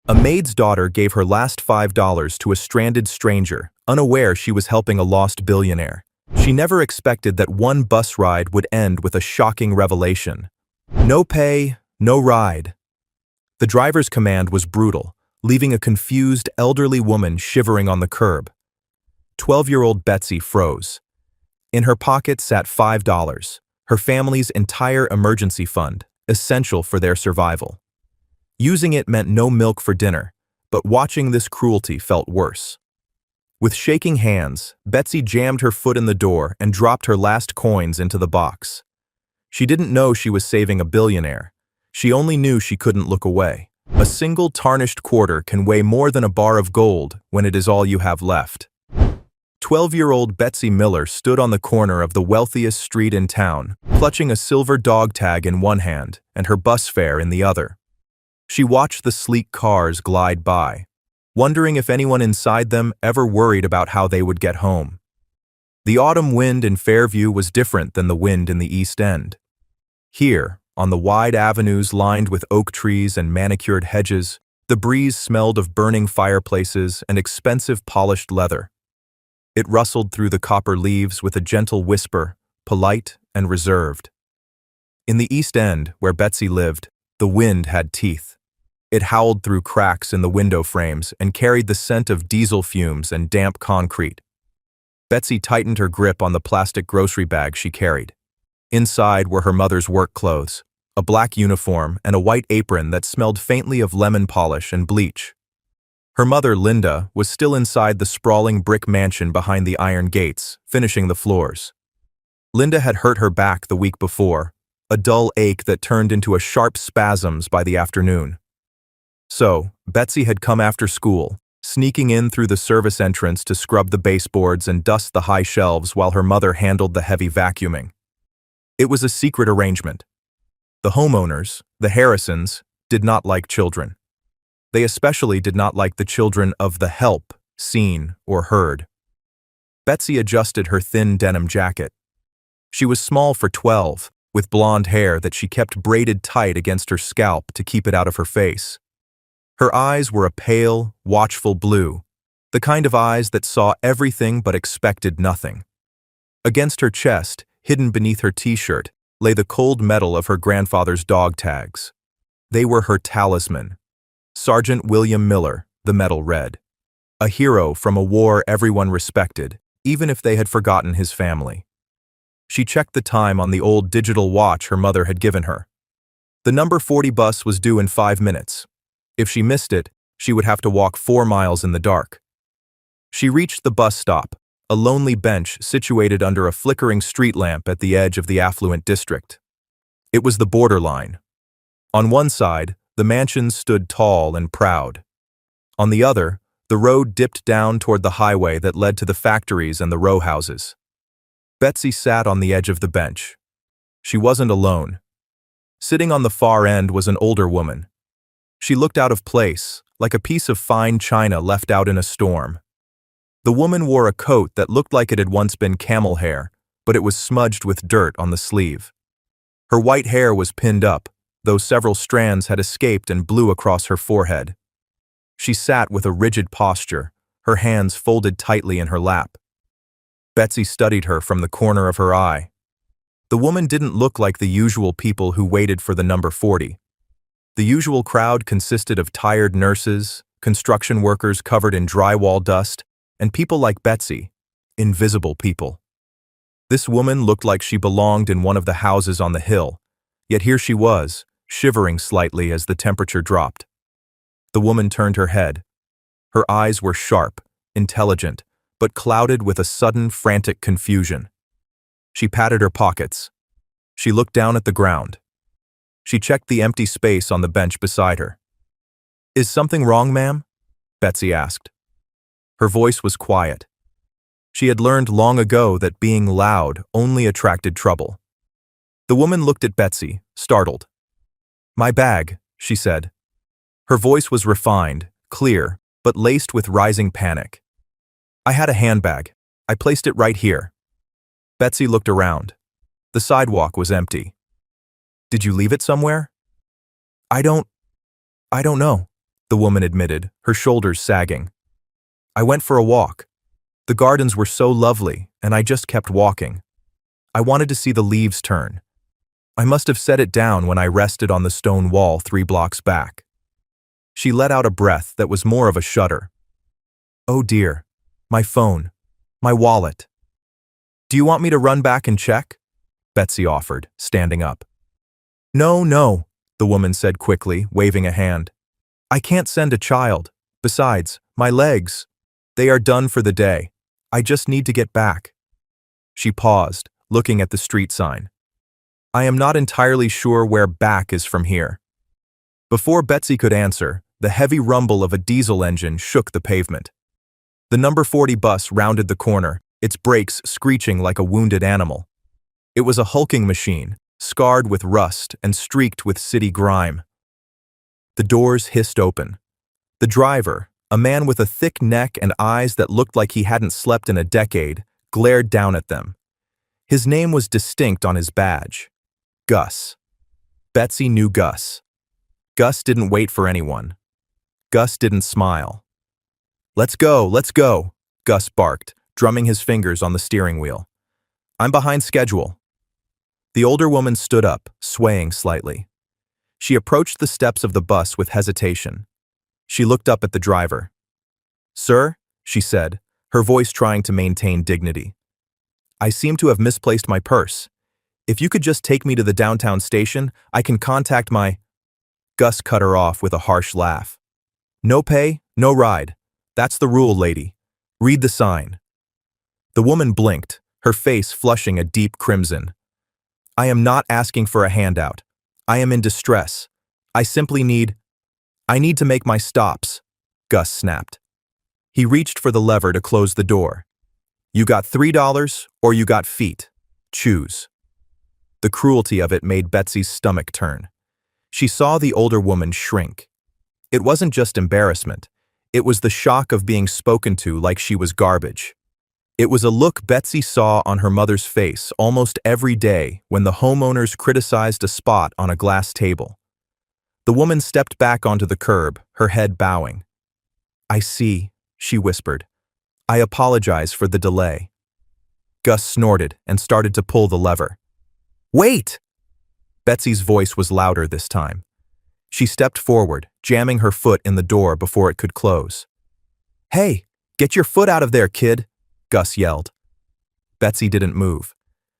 A maid's daughter gave her last $5 to a stranded stranger, unaware she was helping a lost billionaire. She never expected that one bus ride would end with a shocking revelation. No pay, no ride. The driver's command was brutal, leaving a confused elderly woman shivering on the curb. 12-year-old Betsy froze. In her pocket sat $5, her family's entire emergency fund, essential for their survival. Using it meant no milk for dinner, but watching this cruelty felt worse. With shaking hands, Betsy jammed her foot in the door and dropped her last coins into the box. She didn't know she was saving a billionaire. She only knew she couldn't look away. A single tarnished quarter can weigh more than a bar of gold when it is all you have left. 12-year-old Betsy Miller stood on the corner of the wealthiest street in town, clutching a silver dog tag in one hand and her bus fare in the other. She watched the sleek cars glide by, wondering if anyone inside them ever worried about how they would get home. The autumn wind in Fairview was different than the wind in the East End. Here, on the wide avenues lined with oak trees and manicured hedges, the breeze smelled of burning fireplaces and expensive polished leather. It rustled through the copper leaves with a gentle whisper, polite and reserved. In the East End, where Betsy lived, the wind had teeth. It howled through cracks in the window frames and carried the scent of diesel fumes and damp concrete. Betsy tightened her grip on the plastic grocery bag she carried. Inside were her mother's work clothes, a black uniform and a white apron that smelled faintly of lemon polish and bleach. Her mother, Linda, was still inside the sprawling brick mansion behind the iron gates, finishing the floors. Linda had hurt her back the week before, a dull ache that turned into a sharp spasms by the afternoon. So, Betsy had come after school, sneaking in through the service entrance to scrub the baseboards and dust the high shelves while her mother handled the heavy vacuuming. It was a secret arrangement. The homeowners, the Harrisons, did not like children. They especially did not like the children of the help seen or heard. Betsy adjusted her thin denim jacket. She was small for 12, with blonde hair that she kept braided tight against her scalp to keep it out of her face. Her eyes were a pale, watchful blue, the kind of eyes that saw everything but expected nothing. Against her chest, hidden beneath her t-shirt, lay the cold metal of her grandfather's dog tags. They were her talisman. Sergeant William Miller, the medal read. A hero from a war everyone respected, even if they had forgotten his family. She checked the time on the old digital watch her mother had given her. The number 40 bus was due in 5 minutes. If she missed it, she would have to walk 4 miles in the dark. She reached the bus stop, a lonely bench situated under a flickering street lamp at the edge of the affluent district. It was the borderline. On one side, the mansions stood tall and proud. On the other, the road dipped down toward the highway that led to the factories and the row houses. Betsy sat on the edge of the bench. She wasn't alone. Sitting on the far end was an older woman. She looked out of place, like a piece of fine china left out in a storm. The woman wore a coat that looked like it had once been camel hair, but it was smudged with dirt on the sleeve. Her white hair was pinned up, though several strands had escaped and blew across her forehead. She sat with a rigid posture, her hands folded tightly in her lap. Betsy studied her from the corner of her eye. The woman didn't look like the usual people who waited for the number 40. The usual crowd consisted of tired nurses, construction workers covered in drywall dust, and people like Betsy, invisible people. This woman looked like she belonged in one of the houses on the hill, yet here she was, shivering slightly as the temperature dropped. The woman turned her head. Her eyes were sharp, intelligent, but clouded with a sudden, frantic confusion. She patted her pockets. She looked down at the ground. She checked the empty space on the bench beside her. "Is something wrong, ma'am?" Betsy asked. Her voice was quiet. She had learned long ago that being loud only attracted trouble. The woman looked at Betsy, startled. "My bag," she said. Her voice was refined, clear, but laced with rising panic. "I had a handbag. I placed it right here." Betsy looked around. The sidewalk was empty. "Did you leave it somewhere?" I don't know." the woman admitted, her shoulders sagging. I went for a walk. The gardens were so lovely, and I just kept walking. I wanted to see the leaves turn. I must have set it down when I rested on the stone wall 3 blocks back. She let out a breath that was more of a shudder. Oh dear, my phone, my wallet. Do you want me to run back and check? Betsy offered, standing up. No, the woman said quickly, waving a hand. I can't send a child. Besides, my legs, they are done for the day. I just need to get back. She paused, looking at the street sign. I am not entirely sure where back is from here. Before Betsy could answer, the heavy rumble of a diesel engine shook the pavement. The number 40 bus rounded the corner, its brakes screeching like a wounded animal. It was a hulking machine, scarred with rust and streaked with city grime. The doors hissed open. The driver, a man with a thick neck and eyes that looked like he hadn't slept in a decade, glared down at them. His name was distinct on his badge. Gus. Betsy knew Gus. Gus didn't wait for anyone. Gus didn't smile. Let's go, Gus barked, drumming his fingers on the steering wheel. I'm behind schedule. The older woman stood up, swaying slightly. She approached the steps of the bus with hesitation. She looked up at the driver. Sir, she said, her voice trying to maintain dignity. I seem to have misplaced my purse. If you could just take me to the downtown station, I can contact my… Gus cut her off with a harsh laugh. No pay, no ride. That's the rule, lady. Read the sign. The woman blinked, her face flushing a deep crimson. I am not asking for a handout. I am in distress. I need to make my stops, Gus snapped. He reached for the lever to close the door. You got $3 or you got feet. Choose. The cruelty of it made Betsy's stomach turn. She saw the older woman shrink. It wasn't just embarrassment. It was the shock of being spoken to like she was garbage. It was a look Betsy saw on her mother's face almost every day when the homeowners criticized a spot on a glass table. The woman stepped back onto the curb, her head bowing. I see, she whispered. I apologize for the delay. Gus snorted and started to pull the lever. Wait! Betsy's voice was louder this time. She stepped forward, jamming her foot in the door before it could close. Hey, get your foot out of there, kid, Gus yelled. Betsy didn't move.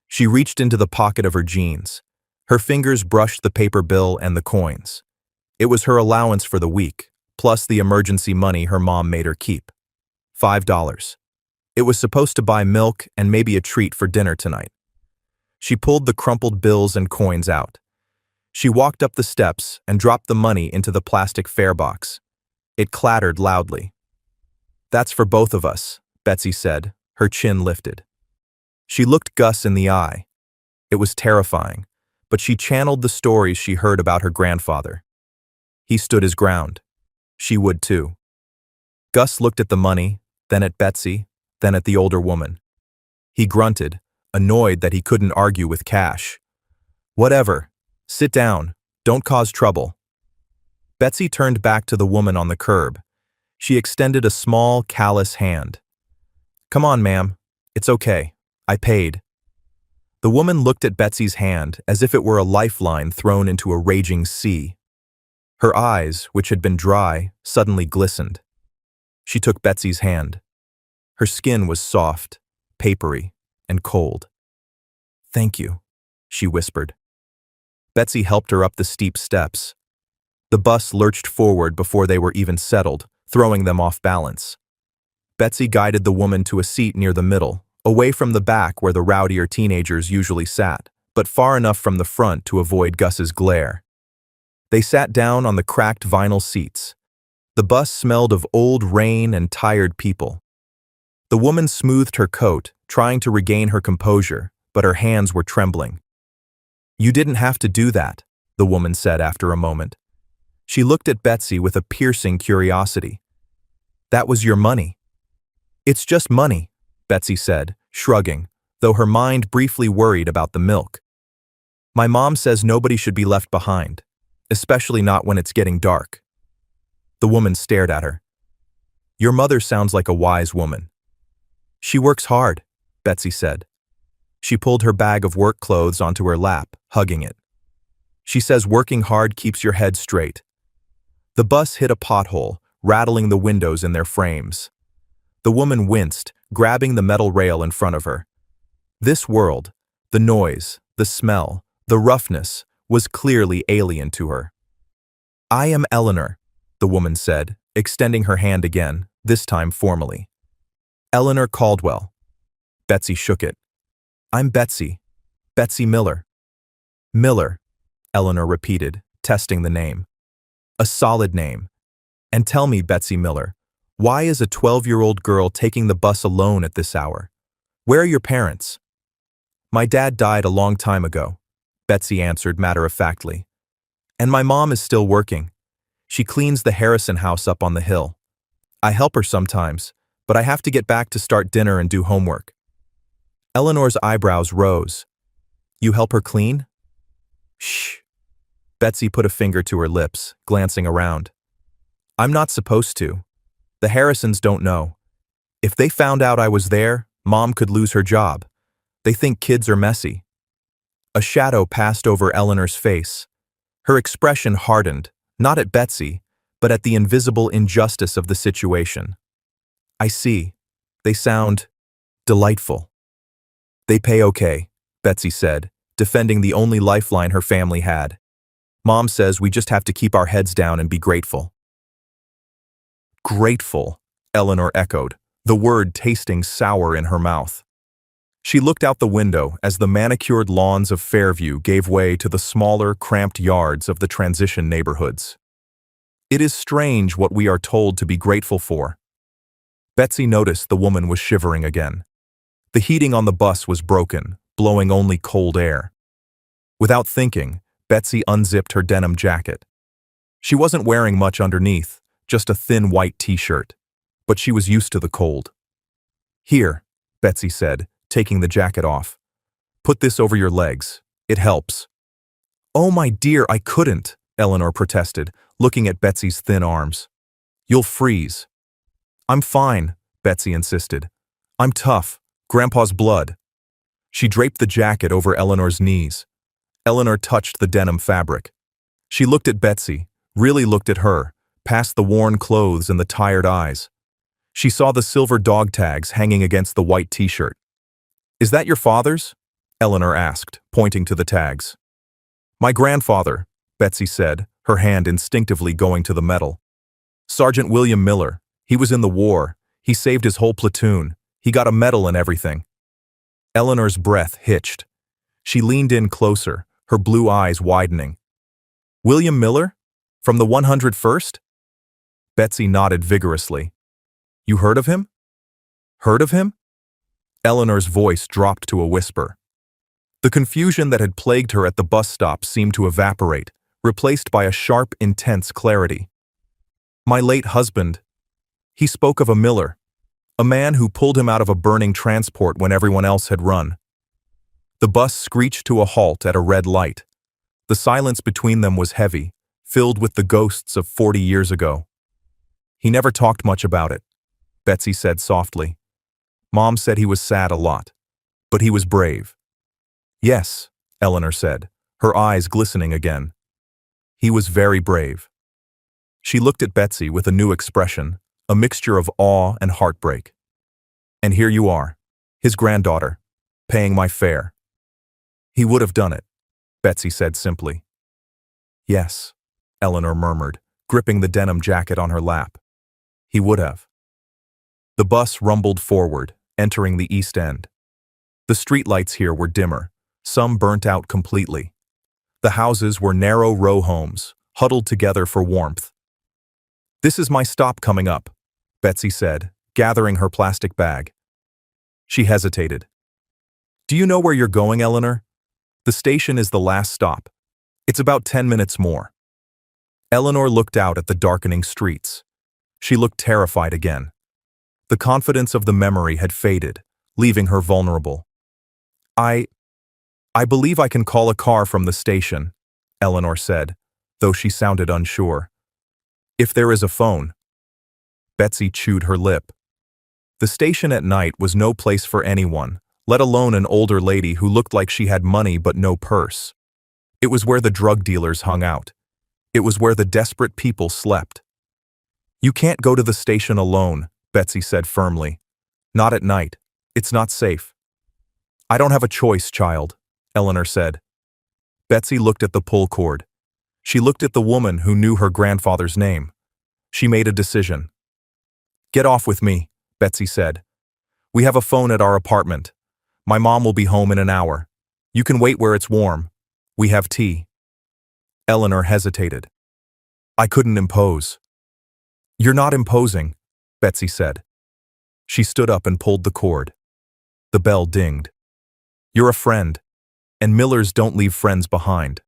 She reached into the pocket of her jeans. Her fingers brushed the paper bill and the coins. It was her allowance for the week, plus the emergency money her mom made her keep. $5. It was supposed to buy milk and maybe a treat for dinner tonight. She pulled the crumpled bills and coins out. She walked up the steps and dropped the money into the plastic fare box. It clattered loudly. That's for both of us, Betsy said, her chin lifted. She looked Gus in the eye. It was terrifying, but she channeled the stories she heard about her grandfather. He stood his ground. She would too. Gus looked at the money, then at Betsy, then at the older woman. He grunted, annoyed that he couldn't argue with cash. Whatever. Sit down. Don't cause trouble. Betsy turned back to the woman on the curb. She extended a small, callous hand. Come on, ma'am. It's okay. I paid. The woman looked at Betsy's hand as if it were a lifeline thrown into a raging sea. Her eyes, which had been dry, suddenly glistened. She took Betsy's hand. Her skin was soft, papery, and cold. Thank you, she whispered. Betsy helped her up the steep steps. The bus lurched forward before they were even settled, throwing them off balance. Betsy guided the woman to a seat near the middle, away from the back where the rowdier teenagers usually sat, but far enough from the front to avoid Gus's glare. They sat down on the cracked vinyl seats. The bus smelled of old rain and tired people. The woman smoothed her coat, trying to regain her composure, but her hands were trembling. You didn't have to do that, the woman said after a moment. She looked at Betsy with a piercing curiosity. That was your money. It's just money, Betsy said, shrugging, though her mind briefly worried about the milk. My mom says nobody should be left behind, especially not when it's getting dark. The woman stared at her. Your mother sounds like a wise woman. She works hard, Betsy said. She pulled her bag of work clothes onto her lap, hugging it. She says working hard keeps your head straight. The bus hit a pothole, rattling the windows in their frames. The woman winced, grabbing the metal rail in front of her. This world, the noise, the smell, the roughness, was clearly alien to her. I am Eleanor, the woman said, extending her hand again, this time formally. Eleanor Caldwell. Betsy shook it. I'm Betsy. Betsy Miller. Miller, Eleanor repeated, testing the name. A solid name. And tell me, Betsy Miller, why is a 12-year-old girl taking the bus alone at this hour? Where are your parents? My dad died a long time ago, Betsy answered matter-of-factly. And my mom is still working. She cleans the Harrison house up on the hill. I help her sometimes, but I have to get back to start dinner and do homework. Eleanor's eyebrows rose. You help her clean? Shh. Betsy put a finger to her lips, glancing around. I'm not supposed to. The Harrisons don't know. If they found out I was there, Mom could lose her job. They think kids are messy. A shadow passed over Eleanor's face. Her expression hardened, not at Betsy, but at the invisible injustice of the situation. I see. They sound delightful. They pay okay, Betsy said, defending the only lifeline her family had. Mom says we just have to keep our heads down and be grateful. Grateful, Eleanor echoed, the word tasting sour in her mouth. She looked out the window as the manicured lawns of Fairview gave way to the smaller, cramped yards of the transition neighborhoods. It is strange what we are told to be grateful for. Betsy noticed the woman was shivering again. The heating on the bus was broken, blowing only cold air. Without thinking, Betsy unzipped her denim jacket. She wasn't wearing much underneath, just a thin white t-shirt, but she was used to the cold. Here, Betsy said, taking the jacket off. Put this over your legs. It helps. Oh, my dear, I couldn't, Eleanor protested, looking at Betsy's thin arms. You'll freeze. I'm fine, Betsy insisted. I'm tough. Grandpa's blood. She draped the jacket over Eleanor's knees. Eleanor touched the denim fabric. She looked at Betsy, really looked at her, past the worn clothes and the tired eyes. She saw the silver dog tags hanging against the white t-shirt. Is that your father's? Eleanor asked, pointing to the tags. My grandfather, Betsy said, her hand instinctively going to the metal. Sergeant William Miller. He was in the war. He saved his whole platoon. He got a medal and everything. Eleanor's breath hitched. She leaned in closer, her blue eyes widening. William Miller? From the 101st? Betsy nodded vigorously. You heard of him? Heard of him? Eleanor's voice dropped to a whisper. The confusion that had plagued her at the bus stop seemed to evaporate, replaced by a sharp, intense clarity. My late husband. He spoke of a Miller, a man who pulled him out of a burning transport when everyone else had run. The bus screeched to a halt at a red light. The silence between them was heavy, filled with the ghosts of 40 years ago. He never talked much about it, Betsy said softly. Mom said he was sad a lot, but he was brave. Yes, Eleanor said, her eyes glistening again. He was very brave. She looked at Betsy with a new expression, a mixture of awe and heartbreak. And here you are, his granddaughter, paying my fare. He would have done it, Betsy said simply. Yes, Eleanor murmured, gripping the denim jacket on her lap. He would have. The bus rumbled forward, entering the East End. The streetlights here were dimmer, some burnt out completely. The houses were narrow row homes, huddled together for warmth. This is my stop coming up, Betsy said, gathering her plastic bag. She hesitated. Do you know where you're going, Eleanor? The station is the last stop. It's about 10 minutes more. Eleanor looked out at the darkening streets. She looked terrified again. The confidence of the memory had faded, leaving her vulnerable. I believe I can call a car from the station, Eleanor said, though she sounded unsure. If there is a phone. Betsy chewed her lip. The station at night was no place for anyone, let alone an older lady who looked like she had money but no purse. It was where the drug dealers hung out. It was where the desperate people slept. You can't go to the station alone, Betsy said firmly. Not at night. It's not safe. I don't have a choice, child, Eleanor said. Betsy looked at the pull cord. She looked at the woman who knew her grandfather's name. She made a decision. Get off with me, Betsy said. We have a phone at our apartment. My mom will be home in an hour. You can wait where it's warm. We have tea. Eleanor hesitated. I couldn't impose. You're not imposing, Betsy said. She stood up and pulled the cord. The bell dinged. You're a friend, and Millers don't leave friends behind.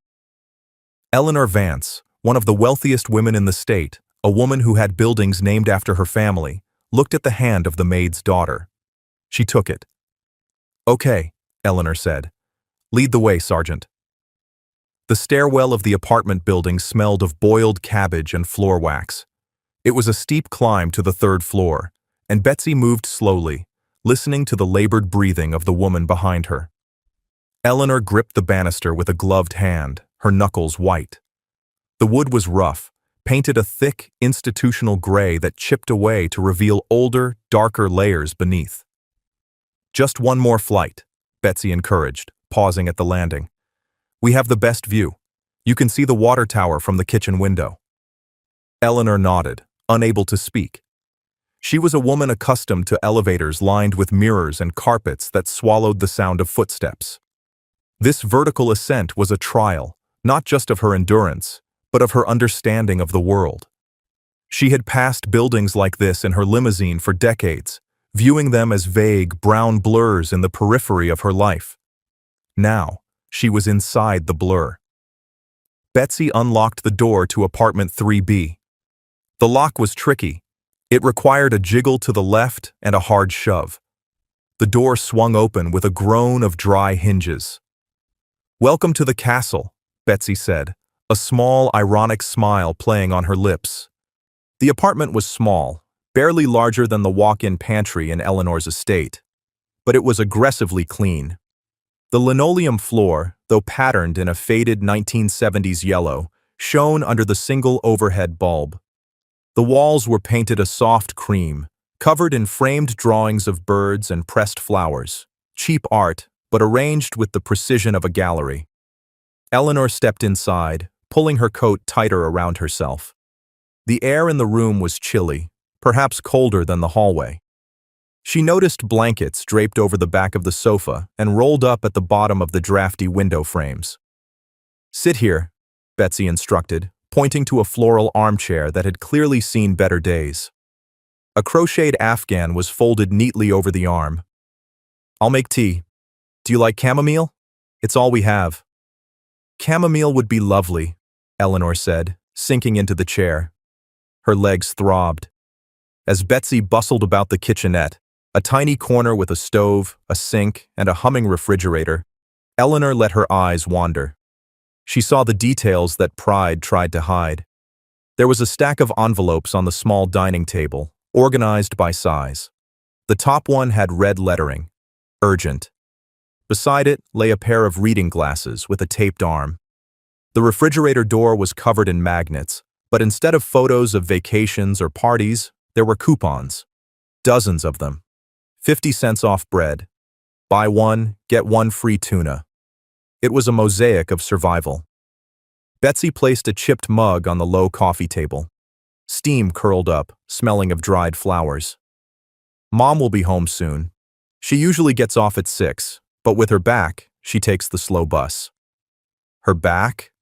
Eleanor Vance, one of the wealthiest women in the state, a woman who had buildings named after her family, looked at the hand of the maid's daughter. She took it. Okay, Eleanor said. Lead the way, Sergeant. The stairwell of the apartment building smelled of boiled cabbage and floor wax. It was a steep climb to the third floor, and Betsy moved slowly, listening to the labored breathing of the woman behind her. Eleanor gripped the banister with a gloved hand, her knuckles white. The wood was rough, painted a thick, institutional gray that chipped away to reveal older, darker layers beneath. Just one more flight, Betsy encouraged, pausing at the landing. We have the best view. You can see the water tower from the kitchen window. Eleanor nodded, unable to speak. She was a woman accustomed to elevators lined with mirrors and carpets that swallowed the sound of footsteps. This vertical ascent was a trial, not just of her endurance, but of her understanding of the world. She had passed buildings like this in her limousine for decades, viewing them as vague, brown blurs in the periphery of her life. Now, she was inside the blur. Betsy unlocked the door to apartment 3B. The lock was tricky. It required a jiggle to the left and a hard shove. The door swung open with a groan of dry hinges. Welcome to the castle, Betsy said, a small, ironic smile playing on her lips. The apartment was small, barely larger than the walk-in pantry in Eleanor's estate, but it was aggressively clean. The linoleum floor, though patterned in a faded 1970s yellow, shone under the single overhead bulb. The walls were painted a soft cream, covered in framed drawings of birds and pressed flowers, cheap art, but arranged with the precision of a gallery. Eleanor stepped inside, pulling her coat tighter around herself. The air in the room was chilly, perhaps colder than the hallway. She noticed blankets draped over the back of the sofa and rolled up at the bottom of the drafty window frames. Sit here, Betsy instructed, pointing to a floral armchair that had clearly seen better days. A crocheted afghan was folded neatly over the arm. I'll make tea. Do you like chamomile? It's all we have. Chamomile would be lovely, Eleanor said, sinking into the chair. Her legs throbbed. As Betsy bustled about the kitchenette, a tiny corner with a stove, a sink, and a humming refrigerator, Eleanor let her eyes wander. She saw the details that pride tried to hide. There was a stack of envelopes on the small dining table, organized by size. The top one had red lettering, urgent. Beside it lay a pair of reading glasses with a taped arm. The refrigerator door was covered in magnets, but instead of photos of vacations or parties, there were coupons. Dozens of them. 50 cents off bread. Buy one, get one free tuna. It was a mosaic of survival. Betsy placed a chipped mug on the low coffee table. Steam curled up, smelling of dried flowers. Mom will be home soon. She usually gets off at 6, but with her back, she takes the slow bus. Her back?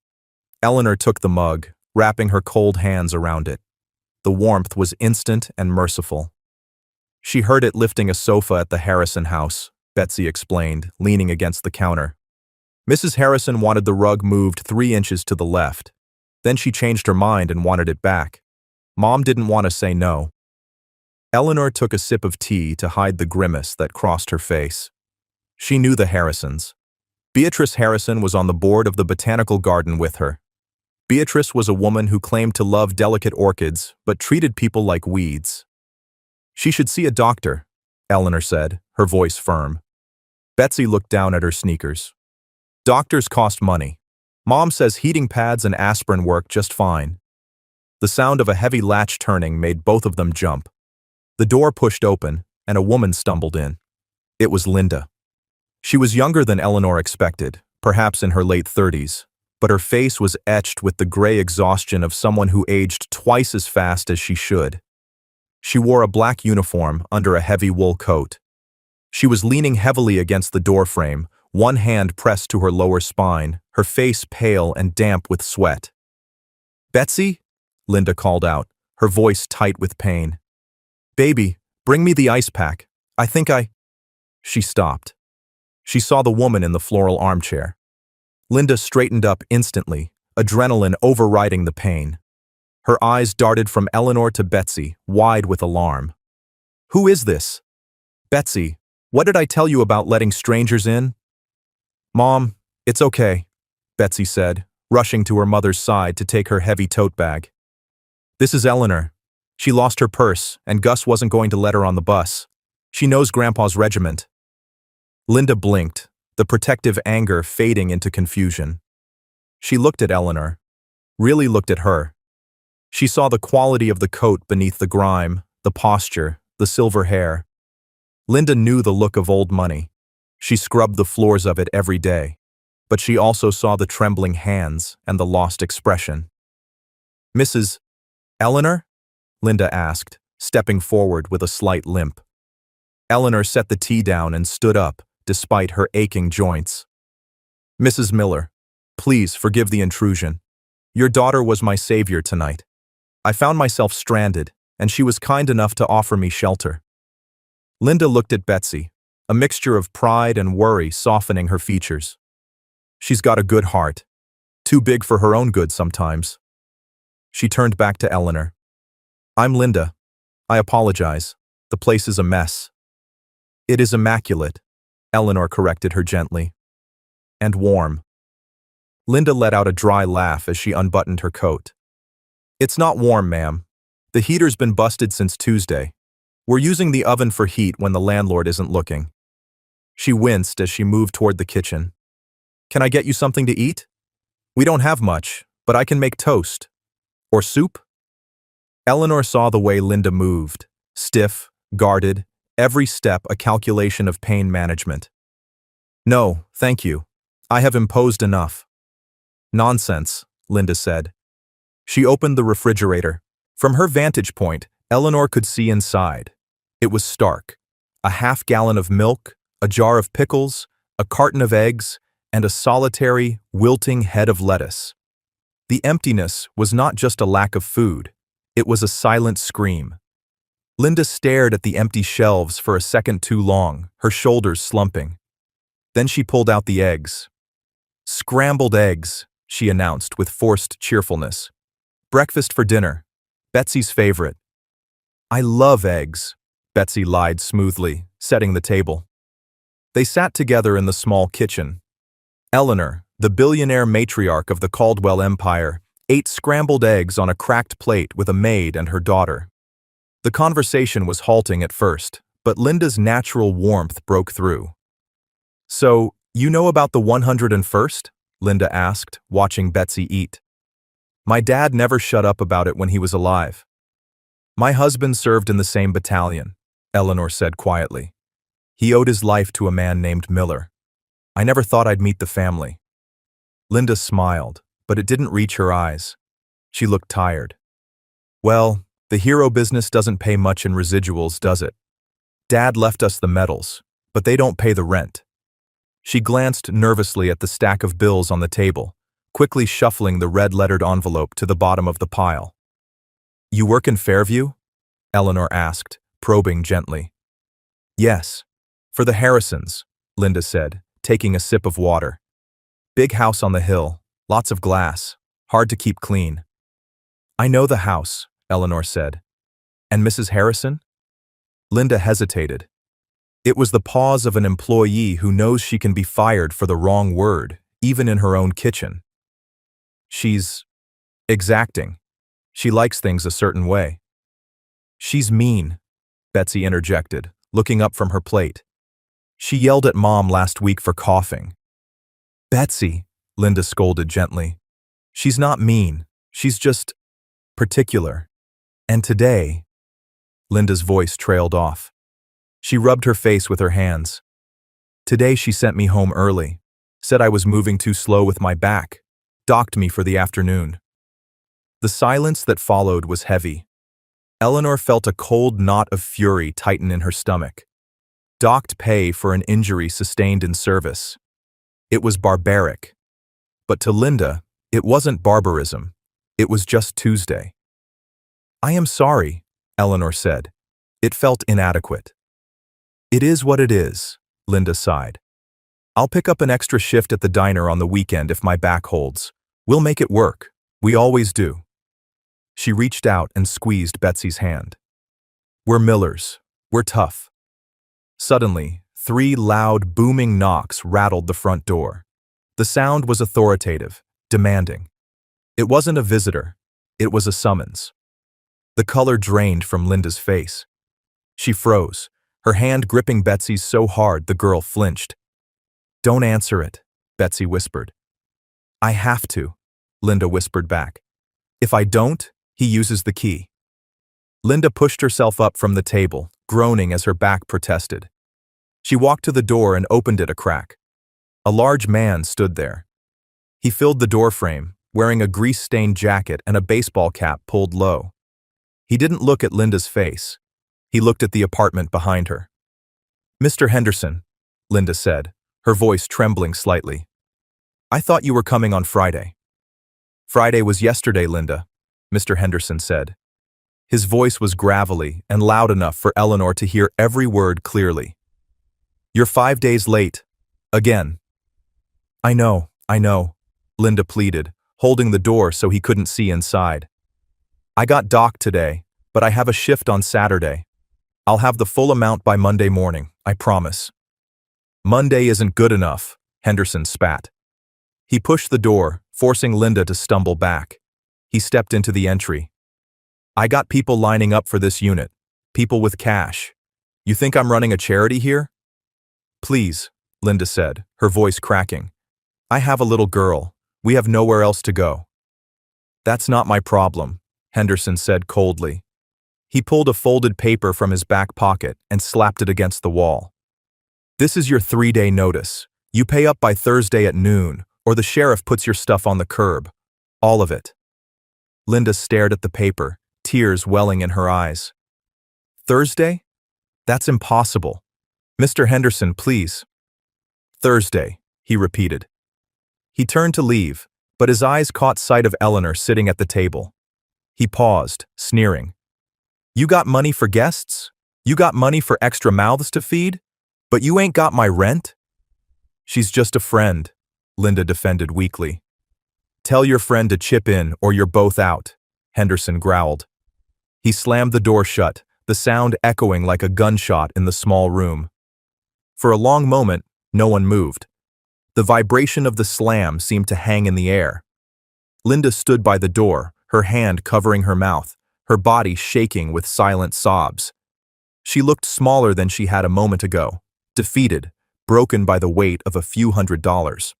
Eleanor took the mug, wrapping her cold hands around it. The warmth was instant and merciful. She heard it lifting a sofa at the Harrison house, Betsy explained, leaning against the counter. Mrs. Harrison wanted the rug moved 3 inches to the left. Then she changed her mind and wanted it back. Mom didn't want to say no. Eleanor took a sip of tea to hide the grimace that crossed her face. She knew the Harrisons. Beatrice Harrison was on the board of the botanical garden with her. Beatrice was a woman who claimed to love delicate orchids but treated people like weeds. She should see a doctor, Eleanor said, her voice firm. Betsy looked down at her sneakers. Doctors cost money. Mom says heating pads and aspirin work just fine. The sound of a heavy latch turning made both of them jump. The door pushed open, and a woman stumbled in. It was Linda. She was younger than Eleanor expected, perhaps in her late 30s, but her face was etched with the gray exhaustion of someone who aged twice as fast as she should. She wore a black uniform under a heavy wool coat. She was leaning heavily against the doorframe, one hand pressed to her lower spine, her face pale and damp with sweat. "Betsy?" Linda called out, her voice tight with pain. "Baby, bring me the ice pack. I think I—" She stopped. She saw the woman in the floral armchair. Linda straightened up instantly, adrenaline overriding the pain. Her eyes darted from Eleanor to Betsy, wide with alarm. "Who is this?" "Betsy, what did I tell you about letting strangers in?" "Mom, it's okay," Betsy said, rushing to her mother's side to take her heavy tote bag. "This is Eleanor. She lost her purse, and Gus wasn't going to let her on the bus. She knows Grandpa's regiment." Linda blinked, the protective anger fading into confusion. She looked at Eleanor, really looked at her. She saw the quality of the coat beneath the grime, the posture, the silver hair. Linda knew the look of old money. She scrubbed the floors of it every day, but she also saw the trembling hands and the lost expression. "Mrs. Eleanor?" Linda asked, stepping forward with a slight limp. Eleanor set the tea down and stood up, despite her aching joints. "Mrs. Miller, please forgive the intrusion. Your daughter was my savior tonight. I found myself stranded, and she was kind enough to offer me shelter." Linda looked at Betsy, a mixture of pride and worry softening her features. "She's got a good heart. Too big for her own good sometimes." She turned back to Eleanor. "I'm Linda. I apologize. The place is a mess." "It is immaculate," Eleanor corrected her gently. "And warm." Linda let out a dry laugh as she unbuttoned her coat. "It's not warm, ma'am. The heater's been busted since Tuesday. We're using the oven for heat when the landlord isn't looking." She winced as she moved toward the kitchen. "Can I get you something to eat? We don't have much, but I can make toast. Or soup?" Eleanor saw the way Linda moved, stiff, guarded, every step a calculation of pain management. "No, thank you. I have imposed enough." "Nonsense," Linda said. She opened the refrigerator. From her vantage point, Eleanor could see inside. It was stark. A half-gallon of milk, a jar of pickles, a carton of eggs, and a solitary, wilting head of lettuce. The emptiness was not just a lack of food. It was a silent scream. Linda stared at the empty shelves for a second too long, her shoulders slumping. Then she pulled out the eggs. "Scrambled eggs," she announced with forced cheerfulness. "Breakfast for dinner. Betsy's favorite." "I love eggs," Betsy lied smoothly, setting the table. They sat together in the small kitchen. Eleanor, the billionaire matriarch of the Caldwell Empire, ate scrambled eggs on a cracked plate with a maid and her daughter. The conversation was halting at first, but Linda's natural warmth broke through. "So, you know about the 101st?" Linda asked, watching Betsy eat. "My dad never shut up about it when he was alive." "My husband served in the same battalion," Eleanor said quietly. "He owed his life to a man named Miller. I never thought I'd meet the family." Linda smiled, but it didn't reach her eyes. She looked tired. "Well, the hero business doesn't pay much in residuals, does it? Dad left us the medals, but they don't pay the rent." She glanced nervously at the stack of bills on the table, quickly shuffling the red-lettered envelope to the bottom of the pile. "You work in Fairview?" Eleanor asked, probing gently. "Yes. For the Harrisons," Linda said, taking a sip of water. "Big house on the hill, lots of glass, hard to keep clean." "I know the house," Eleanor said. "And Mrs. Harrison?" Linda hesitated. It was the pause of an employee who knows she can be fired for the wrong word, even in her own kitchen. She's Exacting. She likes things a certain way. She's mean, Betsy interjected, looking up from her plate. She yelled at Mom last week for coughing. Betsy, Linda scolded gently. She's not mean. She's just particular. And today, Linda's voice trailed off. She rubbed her face with her hands. Today she sent me home early, said I was moving too slow with my back, docked me for the afternoon. The silence that followed was heavy. Eleanor felt a cold knot of fury tighten in her stomach. Docked pay for an injury sustained in service. It was barbaric. But to Linda, it wasn't barbarism. It was just Tuesday. I am sorry, Eleanor said. It felt inadequate. It is what it is, Linda sighed. I'll pick up an extra shift at the diner on the weekend if my back holds. We'll make it work. We always do. She reached out and squeezed Betsy's hand. We're Millers. We're tough. Suddenly, 3 loud, booming knocks rattled the front door. The sound was authoritative, demanding. It wasn't a visitor. It was a summons. The color drained from Linda's face. She froze, her hand gripping Betsy's so hard the girl flinched. Don't answer it, Betsy whispered. I have to, Linda whispered back. If I don't, he uses the key. Linda pushed herself up from the table, groaning as her back protested. She walked to the door and opened it a crack. A large man stood there. He filled the doorframe, wearing a grease-stained jacket and a baseball cap pulled low. He didn't look at Linda's face. He looked at the apartment behind her. Mr. Henderson, Linda said, her voice trembling slightly. I thought you were coming on Friday. Friday was yesterday, Linda, Mr. Henderson said. His voice was gravelly and loud enough for Eleanor to hear every word clearly. You're 5 days late. Again. I know, Linda pleaded, holding the door so he couldn't see inside. I got docked today, but I have a shift on Saturday. I'll have the full amount by Monday morning, I promise. Monday isn't good enough, Henderson spat. He pushed the door, forcing Linda to stumble back. He stepped into the entry. I got people lining up for this unit, people with cash. You think I'm running a charity here? Please, Linda said, her voice cracking. I have a little girl. We have nowhere else to go. That's not my problem, Henderson said coldly. He pulled a folded paper from his back pocket and slapped it against the wall. This is your 3-day notice. You pay up by Thursday at noon, or the sheriff puts your stuff on the curb. All of it. Linda stared at the paper, tears welling in her eyes. Thursday? That's impossible. Mr. Henderson, please. Thursday, he repeated. He turned to leave, but his eyes caught sight of Eleanor sitting at the table. He paused, sneering. You got money for guests? You got money for extra mouths to feed? But you ain't got my rent? She's just a friend, Linda defended weakly. Tell your friend to chip in or you're both out, Henderson growled. He slammed the door shut, the sound echoing like a gunshot in the small room. For a long moment, no one moved. The vibration of the slam seemed to hang in the air. Linda stood by the door, her hand covering her mouth, her body shaking with silent sobs. She looked smaller than she had a moment ago, defeated, broken by the weight of a few $100s.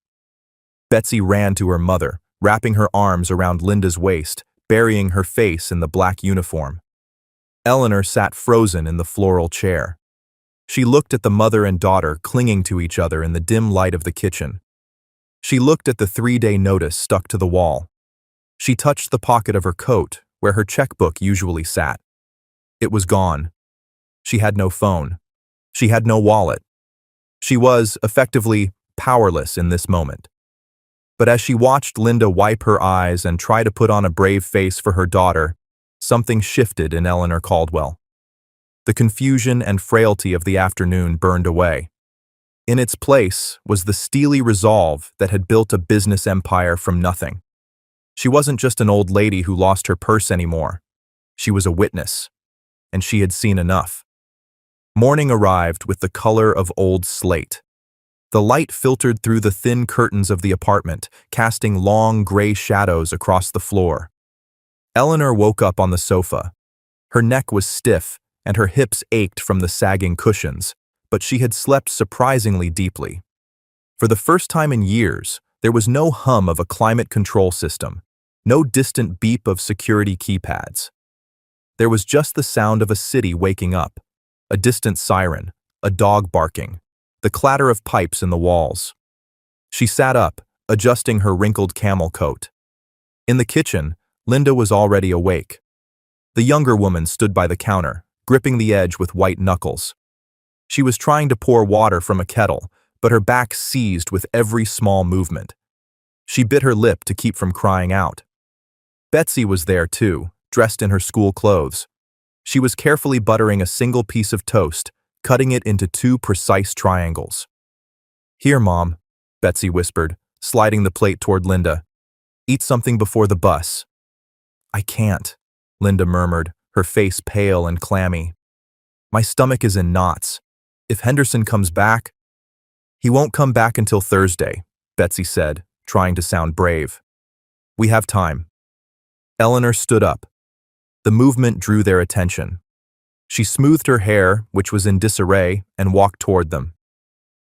Betsy ran to her mother, wrapping her arms around Linda's waist, burying her face in the black uniform. Eleanor sat frozen in the floral chair. She looked at the mother and daughter clinging to each other in the dim light of the kitchen. She looked at the 3-day notice stuck to the wall. She touched the pocket of her coat, where her checkbook usually sat. It was gone. She had no phone. She had no wallet. She was, effectively, powerless in this moment. But as she watched Linda wipe her eyes and try to put on a brave face for her daughter, something shifted in Eleanor Caldwell. The confusion and frailty of the afternoon burned away. In its place was the steely resolve that had built a business empire from nothing. She wasn't just an old lady who lost her purse anymore. She was a witness, and she had seen enough. Morning arrived with the color of old slate. The light filtered through the thin curtains of the apartment, casting long gray shadows across the floor. Eleanor woke up on the sofa. Her neck was stiff, and her hips ached from the sagging cushions, but she had slept surprisingly deeply. For the first time in years, there was no hum of a climate control system, no distant beep of security keypads. There was just the sound of a city waking up, a distant siren, a dog barking, the clatter of pipes in the walls. She sat up, adjusting her wrinkled camel coat. In the kitchen, Linda was already awake. The younger woman stood by the counter, gripping the edge with white knuckles. She was trying to pour water from a kettle, but her back seized with every small movement. She bit her lip to keep from crying out. Betsy was there too, dressed in her school clothes. She was carefully buttering a single piece of toast, cutting it into 2 precise triangles. "Here, Mom," Betsy whispered, sliding the plate toward Linda. "Eat something before the bus." "I can't," Linda murmured, her face pale and clammy. "My stomach is in knots. If Henderson comes back—" "He won't come back until Thursday," Betsy said, trying to sound brave. "We have time." Eleanor stood up. The movement drew their attention. She smoothed her hair, which was in disarray, and walked toward them.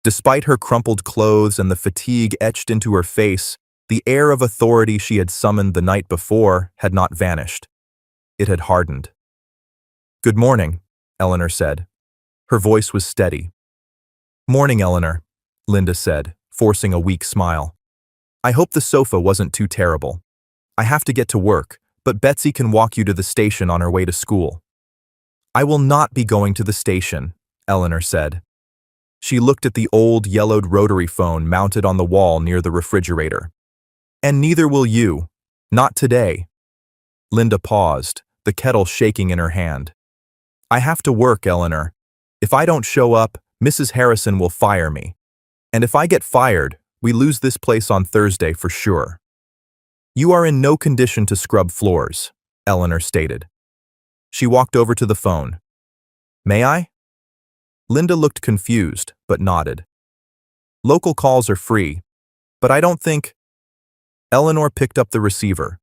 Despite her crumpled clothes and the fatigue etched into her face, the air of authority she had summoned the night before had not vanished. It had hardened. "Good morning," Eleanor said. Her voice was steady. "Morning, Eleanor," Linda said, forcing a weak smile. "I hope the sofa wasn't too terrible. I have to get to work, but Betsy can walk you to the station on her way to school." "I will not be going to the station," Eleanor said. She looked at the old yellowed rotary phone mounted on the wall near the refrigerator. "And neither will you. Not today." Linda paused, the kettle shaking in her hand. "I have to work, Eleanor. If I don't show up, Mrs. Harrison will fire me. And if I get fired, we lose this place on Thursday for sure." "You are in no condition to scrub floors," Eleanor stated. She walked over to the phone. "May I?" Linda looked confused, but nodded. "Local calls are free, but I don't think—" Eleanor picked up the receiver.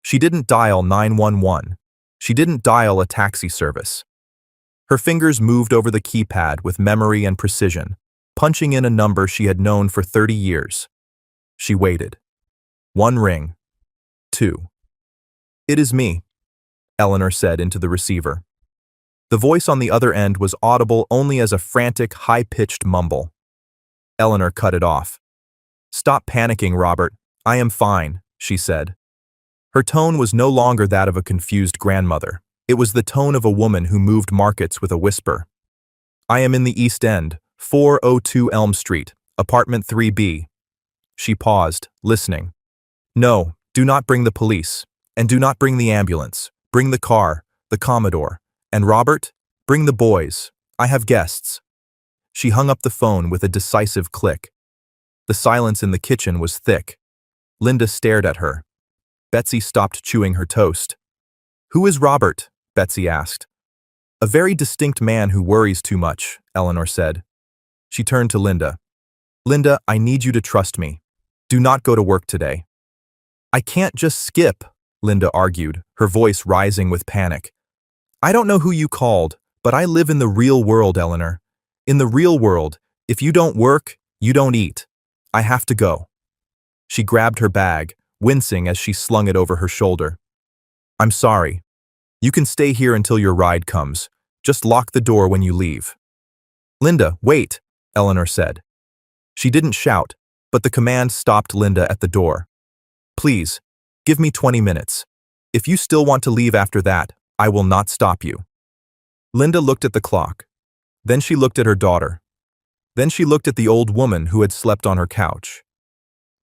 She didn't dial 911. She didn't dial a taxi service. Her fingers moved over the keypad with memory and precision, punching in a number she had known for 30 years. She waited. 1 ring. 2. "It is me," Eleanor said into the receiver. The voice on the other end was audible only as a frantic, high-pitched mumble. Eleanor cut it off. "Stop panicking, Robert. I am fine," she said. Her tone was no longer that of a confused grandmother. It was the tone of a woman who moved markets with a whisper. "I am in the East End, 402 Elm Street, apartment 3B. She paused, listening. "No, do not bring the police. And do not bring the ambulance. Bring the car, the Commodore. And Robert, bring the boys. I have guests." She hung up the phone with a decisive click. The silence in the kitchen was thick. Linda stared at her. Betsy stopped chewing her toast. "Who is Robert?" Betsy asked. "A very distinct man who worries too much," Eleanor said. She turned to Linda. "Linda, I need you to trust me. Do not go to work today." "I can't just skip," Linda argued, her voice rising with panic. "I don't know who you called, but I live in the real world, Eleanor. In the real world, if you don't work, you don't eat. I have to go." She grabbed her bag, wincing as she slung it over her shoulder. "I'm sorry. You can stay here until your ride comes. Just lock the door when you leave." "Linda, wait," Eleanor said. She didn't shout, but the command stopped Linda at the door. "Please, give me 20 minutes. If you still want to leave after that, I will not stop you." Linda looked at the clock. Then she looked at her daughter. Then she looked at the old woman who had slept on her couch.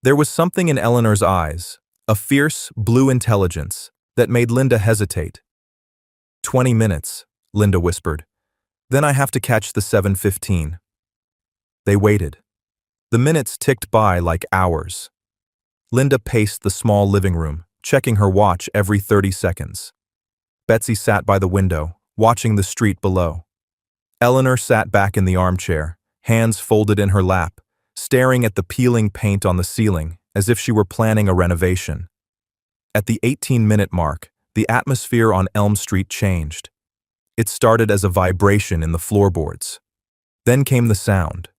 There was something in Eleanor's eyes, a fierce, blue intelligence, that made Linda hesitate. 20 minutes, Linda whispered. "Then I have to catch the 7:15. They waited. The minutes ticked by like hours. Linda paced the small living room, checking her watch every 30 seconds. Betsy sat by the window, watching the street below. Eleanor sat back in the armchair, hands folded in her lap, staring at the peeling paint on the ceiling as if she were planning a renovation. At the 18-minute mark, The atmosphere on Elm Street changed. It started as a vibration in the floorboards. Then came the sound.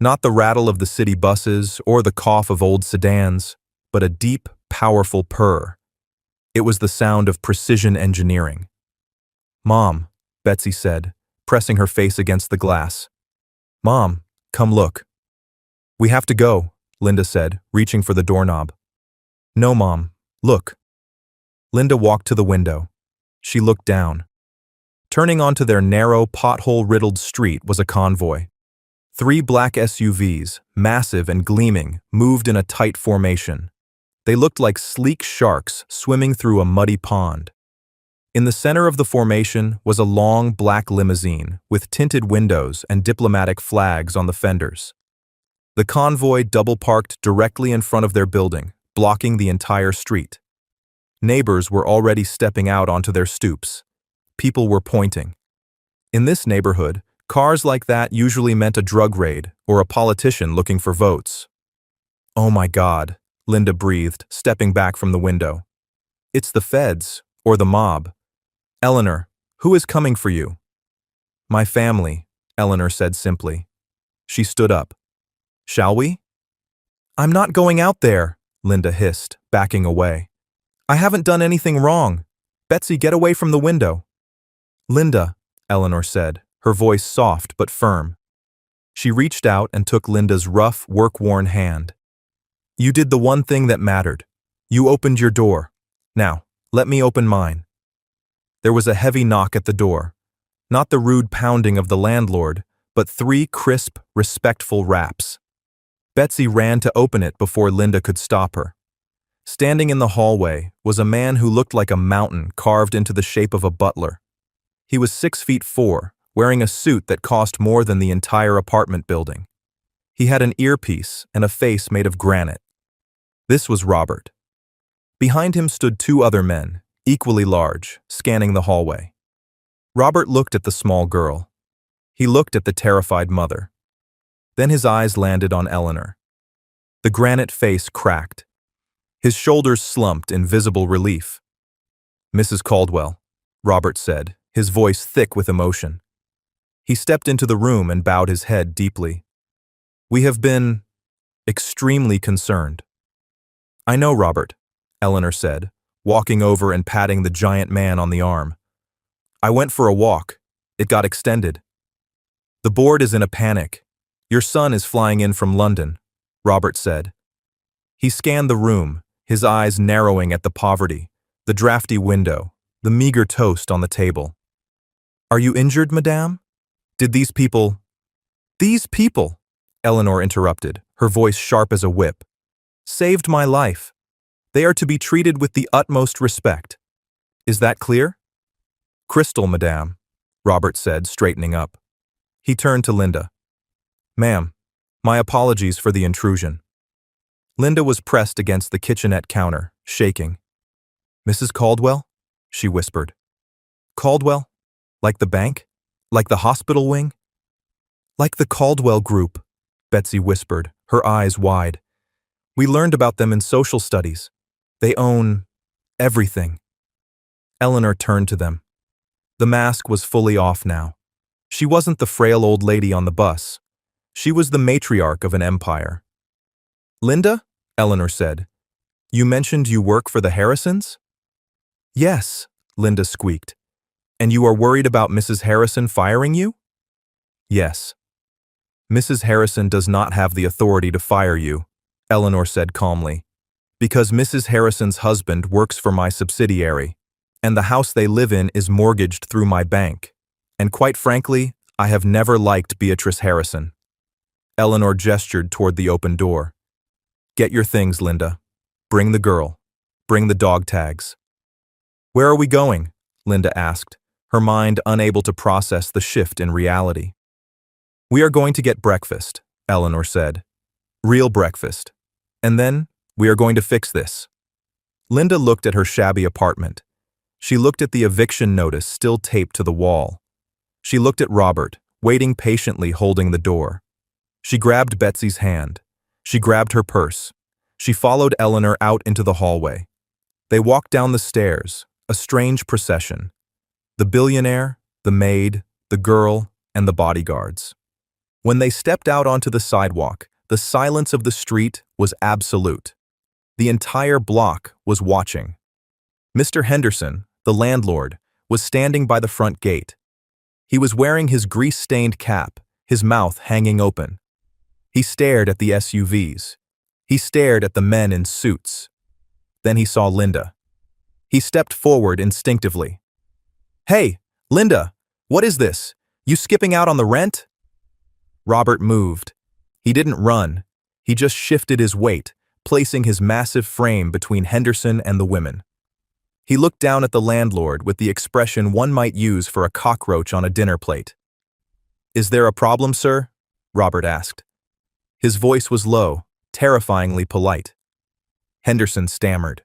Not the rattle of the city buses or the cough of old sedans, but a deep, powerful purr. It was the sound of precision engineering. "Mom," Betsy said, pressing her face against the glass. "Mom, come look." "We have to go," Linda said, reaching for the doorknob. "No, Mom, look." Linda walked to the window. She looked down. Turning onto their narrow, pothole-riddled street was a convoy. 3 black SUVs, massive and gleaming, moved in a tight formation. They looked like sleek sharks swimming through a muddy pond. In the center of the formation was a long black limousine with tinted windows and diplomatic flags on the fenders. The convoy double-parked directly in front of their building, blocking the entire street. Neighbors were already stepping out onto their stoops. People were pointing. In this neighborhood, cars like that usually meant a drug raid or a politician looking for votes. "Oh my God," Linda breathed, stepping back from the window. "It's the feds, or the mob. Eleanor, who is coming for you?" "My family," Eleanor said simply. She stood up. "Shall we?" "I'm not going out there," Linda hissed, backing away. "I haven't done anything wrong. Betsy, get away from the window." "Linda," Eleanor said, her voice soft but firm. She reached out and took Linda's rough, work-worn hand. "You did the one thing that mattered. You opened your door. Now, let me open mine." There was a heavy knock at the door. Not the rude pounding of the landlord, but 3 crisp, respectful raps. Betsy ran to open it before Linda could stop her. Standing in the hallway was a man who looked like a mountain carved into the shape of a butler. He was 6'4", wearing a suit that cost more than the entire apartment building. He had an earpiece and a face made of granite. This was Robert. Behind him stood 2 other men, equally large, scanning the hallway. Robert looked at the small girl. He looked at the terrified mother. Then his eyes landed on Eleanor. The granite face cracked. His shoulders slumped in visible relief. "Mrs. Caldwell," Robert said, his voice thick with emotion. He stepped into the room and bowed his head deeply. "We have been extremely concerned." "I know, Robert," Eleanor said, walking over and patting the giant man on the arm. "I went for a walk. It got extended." "The board is in a panic. Your son is flying in from London," Robert said. He scanned the room, his eyes narrowing at the poverty, the drafty window, the meager toast on the table. "Are you injured, madame? Did these people—" "These people," Eleanor interrupted, her voice sharp as a whip, "saved my life. They are to be treated with the utmost respect. Is that clear?" "Crystal, madame," Robert said, straightening up. He turned to Linda. "Ma'am, my apologies for the intrusion." Linda was pressed against the kitchenette counter, shaking. "Mrs. Caldwell?" she whispered. "Caldwell? Like the bank? Like the hospital wing?" "Like the Caldwell Group," Betsy whispered, her eyes wide. "We learned about them in social studies. They own everything." Eleanor turned to them. The mask was fully off now. She wasn't the frail old lady on the bus. She was the matriarch of an empire. "Linda," Eleanor said, "you mentioned you work for the Harrisons?" "Yes," Linda squeaked. "And you are worried about Mrs. Harrison firing you?" "Yes." "Mrs. Harrison does not have the authority to fire you," Eleanor said calmly, "because Mrs. Harrison's husband works for my subsidiary, and the house they live in is mortgaged through my bank. And quite frankly, I have never liked Beatrice Harrison." Eleanor gestured toward the open door. "Get your things, Linda. Bring the girl. Bring the dog tags." "Where are we going?" Linda asked, her mind unable to process the shift in reality. "We are going to get breakfast," Eleanor said. "Real breakfast. And then we are going to fix this." Linda looked at her shabby apartment. She looked at the eviction notice still taped to the wall. She looked at Robert, waiting patiently holding the door. She grabbed Betsy's hand. She grabbed her purse. She followed Eleanor out into the hallway. They walked down the stairs, A strange procession. The billionaire, the maid, the girl, and the bodyguards. When they stepped out onto the sidewalk, the silence of the street was absolute. The entire block was watching. Mr. Henderson, the landlord, was standing by the front gate. He was wearing his grease-stained cap, his mouth hanging open. He stared at the SUVs. He stared at the men in suits. Then he saw Linda. He stepped forward instinctively. "Hey, Linda, what is this? You skipping out on the rent?" Robert moved. He didn't run. He just shifted his weight, placing his massive frame between Henderson and the women. He looked down at the landlord with the expression one might use for a cockroach on a dinner plate. "Is there a problem, sir?" Robert asked. His voice was low, terrifyingly polite. Henderson stammered.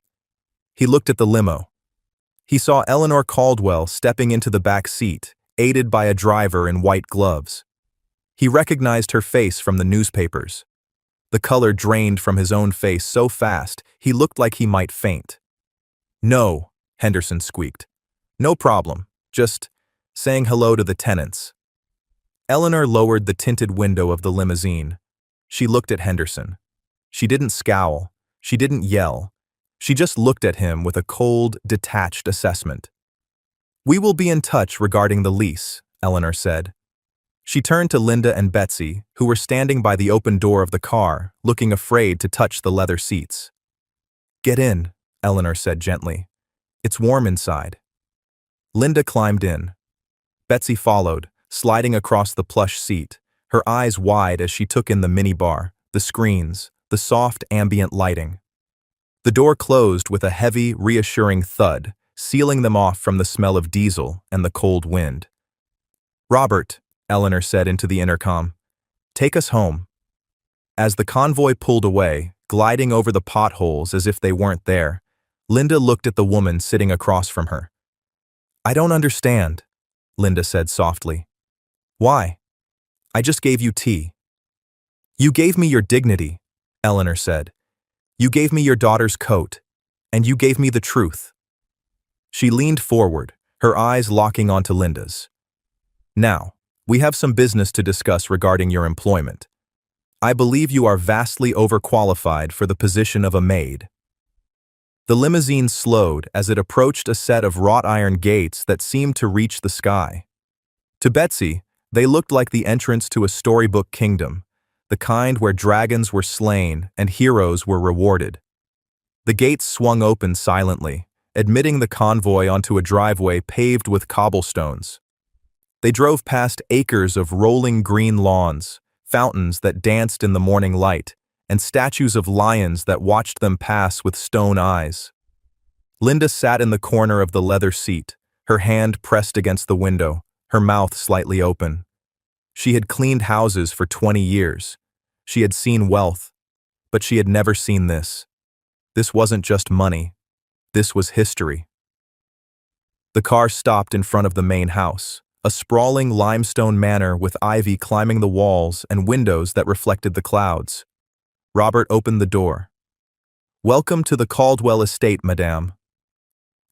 He looked at the limo. He saw Eleanor Caldwell stepping into the back seat, aided by a driver in white gloves. He recognized her face from the newspapers. The color drained from his own face so fast, he looked like he might faint. "No," Henderson squeaked. "No problem, just saying hello to the tenants." Eleanor lowered the tinted window of the limousine. She looked at Henderson. She didn't scowl. She didn't yell. She just looked at him with a cold, detached assessment. "We will be in touch regarding the lease," Eleanor said. She turned to Linda and Betsy, who were standing by the open door of the car, looking afraid to touch the leather seats. "Get in," Eleanor said gently. "It's warm inside." Linda climbed in. Betsy followed, sliding across the plush seat, her eyes wide as she took in the minibar, the screens, the soft ambient lighting. The door closed with a heavy, reassuring thud, sealing them off from the smell of diesel and the cold wind. "Robert," Eleanor said into the intercom, "take us home." As the convoy pulled away, gliding over the potholes as if they weren't there, Linda looked at the woman sitting across from her. "I don't understand," Linda said softly. "Why? I just gave you tea." "You gave me your dignity," Eleanor said. "You gave me your daughter's coat, and you gave me the truth." She leaned forward, her eyes locking onto Linda's. "Now, we have some business to discuss regarding your employment. I believe you are vastly overqualified for the position of a maid." The limousine slowed as it approached a set of wrought iron gates that seemed to reach the sky. To Betsy, they looked like the entrance to a storybook kingdom, the kind where dragons were slain and heroes were rewarded. The gates swung open silently, admitting the convoy onto a driveway paved with cobblestones. They drove past acres of rolling green lawns, fountains that danced in the morning light, and statues of lions that watched them pass with stone eyes. Linda sat in the corner of the leather seat, her hand pressed against the window, her mouth slightly open. She had cleaned houses for 20 years. She had seen wealth, but she had never seen this. This wasn't just money. This was history. The car stopped in front of the main house, a sprawling limestone manor with ivy climbing the walls and windows that reflected the clouds. Robert opened the door. "Welcome to the Caldwell estate, madame."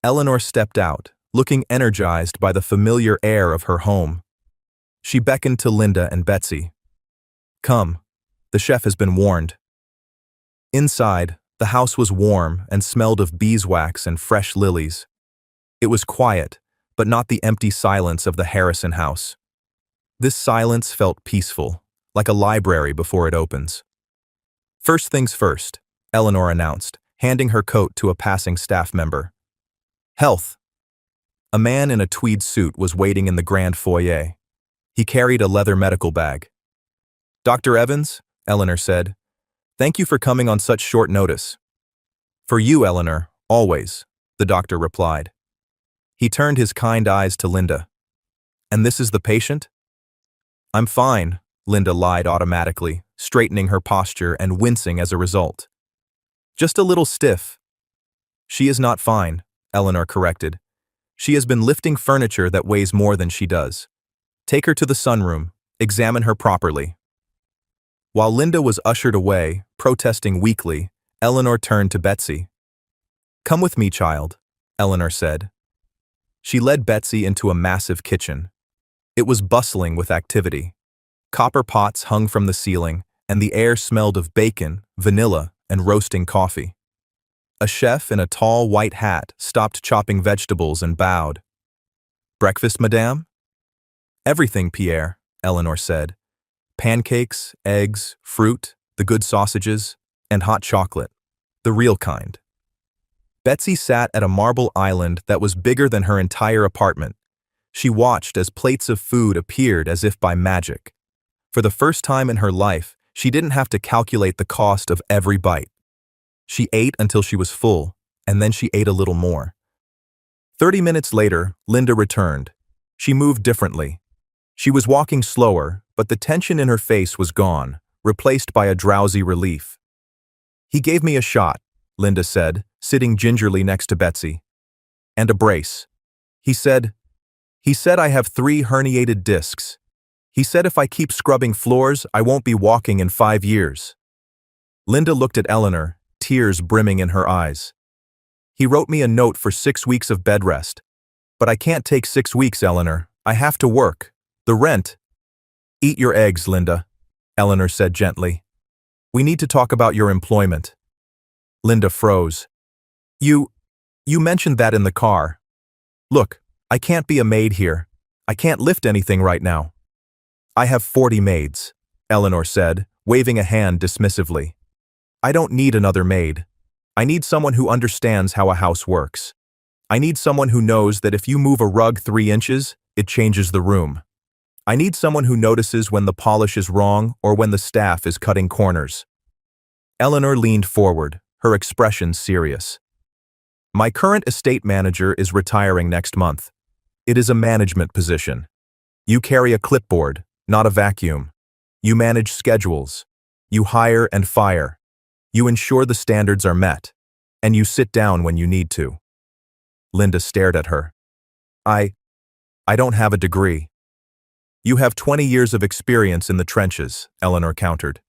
Eleanor stepped out, looking energized by the familiar air of her home. She beckoned to Linda and Betsy. "Come, the chef has been warned." Inside, the house was warm and smelled of beeswax and fresh lilies. It was quiet, but not the empty silence of the Harrison house. This silence felt peaceful, like a library before it opens. "First things first," Eleanor announced, handing her coat to a passing staff member. "Health." A man in a tweed suit was waiting in the grand foyer. He carried a leather medical bag. "Dr. Evans," Eleanor said, "thank you for coming on such short notice." "For you, Eleanor, always," the doctor replied. He turned his kind eyes to Linda. "And this is the patient?" "I'm fine," Linda lied automatically, straightening her posture and wincing as a result. "Just a little stiff." "She is not fine," Eleanor corrected. "She has been lifting furniture that weighs more than she does. Take her to the sunroom. Examine her properly." While Linda was ushered away, protesting weakly, Eleanor turned to Betsy. "Come with me, child," Eleanor said, She led Betsy into a massive kitchen. It was bustling with activity. Copper pots hung from the ceiling, and the air smelled of bacon, vanilla, and roasting coffee. A chef in a tall white hat stopped chopping vegetables and bowed. "Breakfast, madame?" "Everything, Pierre," Eleanor said. "Pancakes, eggs, fruit, the good sausages, and hot chocolate. The real kind." Betsy sat at a marble island that was bigger than her entire apartment. She watched as plates of food appeared as if by magic. For the first time in her life, she didn't have to calculate the cost of every bite. She ate until she was full, and then she ate a little more. 30 minutes later, Linda returned. She moved differently. She was walking slower, but the tension in her face was gone, replaced by a drowsy relief. "He gave me a shot," Linda said, sitting gingerly next to Betsy. "And a brace. He said I have 3 herniated discs. He said if I keep scrubbing floors, I won't be walking in 5 years." Linda looked at Eleanor, tears brimming in her eyes. "He wrote me a note for 6 weeks of bed rest. But I can't take 6 weeks, Eleanor. I have to work. The rent." "Eat your eggs, Linda," Eleanor said gently. "We need to talk about your employment." Linda froze. You mentioned that in the car. Look, I can't be a maid here. I can't lift anything right now." "I have 40 maids," Eleanor said, waving a hand dismissively. "I don't need another maid. I need someone who understands how a house works. I need someone who knows that if you move a rug 3 inches, it changes the room. I need someone who notices when the polish is wrong or when the staff is cutting corners." Eleanor leaned forward, her expression serious. "My current estate manager is retiring next month. It is a management position. You carry a clipboard, not a vacuum. You manage schedules. You hire and fire. You ensure the standards are met. And you sit down when you need to." Linda stared at her. I don't have a degree." "You have 20 years of experience in the trenches," Eleanor countered.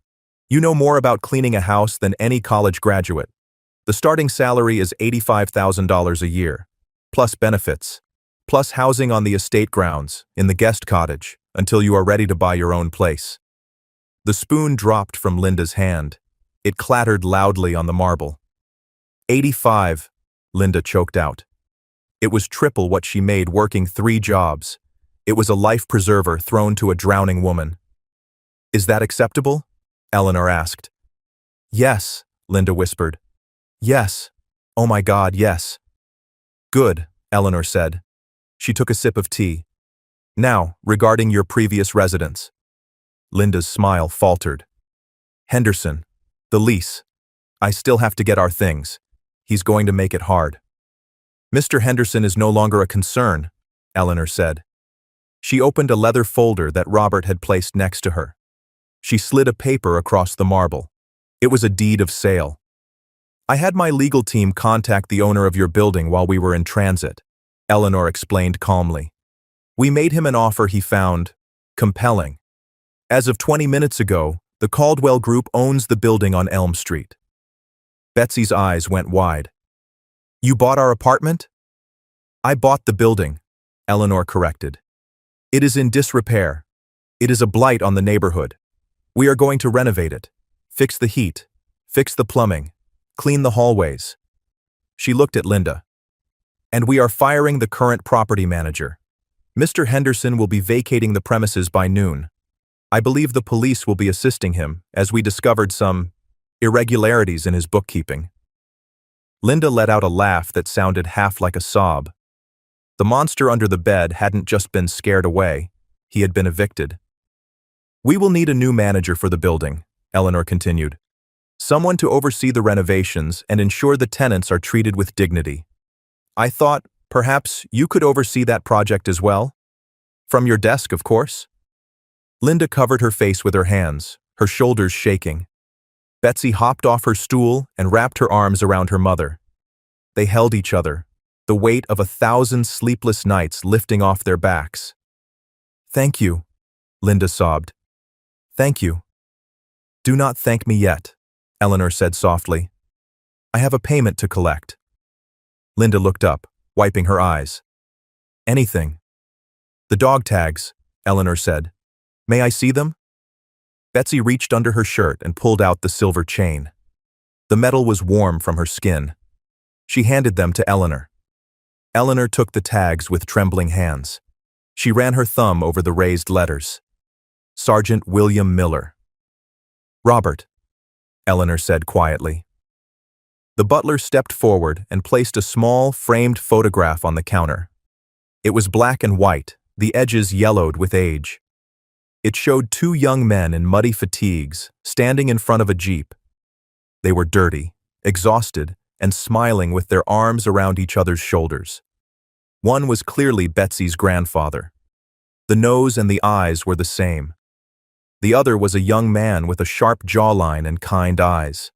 "You know more about cleaning a house than any college graduate. The starting salary is $85,000 a year, plus benefits, plus housing on the estate grounds, in the guest cottage, until you are ready to buy your own place." The spoon dropped from Linda's hand. It clattered loudly on the marble. 85, Linda choked out. It was triple what she made working 3 jobs. It was a life preserver thrown to a drowning woman. "Is that acceptable?" Eleanor asked. "Yes," Linda whispered. "Yes. Oh my God, yes." "Good," Eleanor said. She took a sip of tea. "Now, regarding your previous residence." Linda's smile faltered. "Henderson. The lease. I still have to get our things. He's going to make it hard." "Mr. Henderson is no longer a concern," Eleanor said. She opened a leather folder that Robert had placed next to her. She slid a paper across the marble. It was a deed of sale. "I had my legal team contact the owner of your building while we were in transit," Eleanor explained calmly. "We made him an offer he found compelling. As of 20 minutes ago, the Caldwell Group owns the building on Elm Street." Betsy's eyes went wide. "You bought our apartment?" "I bought the building," Eleanor corrected. "It is in disrepair. It is a blight on the neighborhood. We are going to renovate it, fix the heat, fix the plumbing, clean the hallways." She looked at Linda. "And we are firing the current property manager. Mr. Henderson will be vacating the premises by noon. I believe the police will be assisting him, as we discovered some irregularities in his bookkeeping." Linda let out a laugh that sounded half like a sob. The monster under the bed hadn't just been scared away, he had been evicted. "We will need a new manager for the building," Eleanor continued. "Someone to oversee the renovations and ensure the tenants are treated with dignity. I thought, perhaps, you could oversee that project as well? From your desk, of course." Linda covered her face with her hands, her shoulders shaking. Betsy hopped off her stool and wrapped her arms around her mother. They held each other, the weight of 1,000 sleepless nights lifting off their backs. "Thank you," Linda sobbed. "Thank you." "Do not thank me yet," Eleanor said softly. "I have a payment to collect." Linda looked up, wiping her eyes. Anything. The dog tags, Eleanor said. May I see them? Betsy reached under her shirt and pulled out the silver chain. The metal was warm from her skin. She handed them to Eleanor. Eleanor took the tags with trembling hands. She ran her thumb over the raised letters. Sergeant William Miller. Robert, Eleanor said quietly. The butler stepped forward and placed a small, framed photograph on the counter. It was black and white, the edges yellowed with age. It showed two young men in muddy fatigues, standing in front of a jeep. They were dirty, exhausted, and smiling with their arms around each other's shoulders. One was clearly Betsy's grandfather. The nose and the eyes were the same. The other was a young man with a sharp jawline and kind eyes.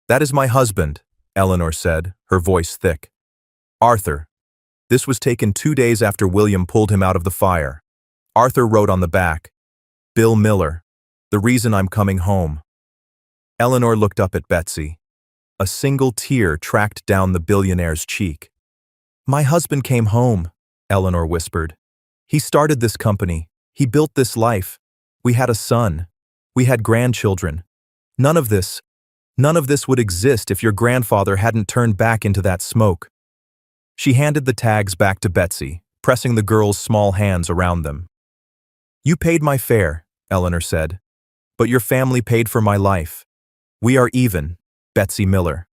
That is my husband, Eleanor said, her voice thick. Arthur. This was taken 2 days after William pulled him out of the fire. Arthur wrote on the back, Bill Miller, the reason I'm coming home. Eleanor looked up at Betsy. A single tear tracked down the billionaire's cheek. My husband came home, Eleanor whispered. He started this company. He built this life. We had a son. We had grandchildren. None of this would exist if your grandfather hadn't turned back into that smoke. She handed the tags back to Betsy, pressing the girl's small hands around them. You paid my fare, Eleanor said, but your family paid for my life. We are even, Betsy Miller.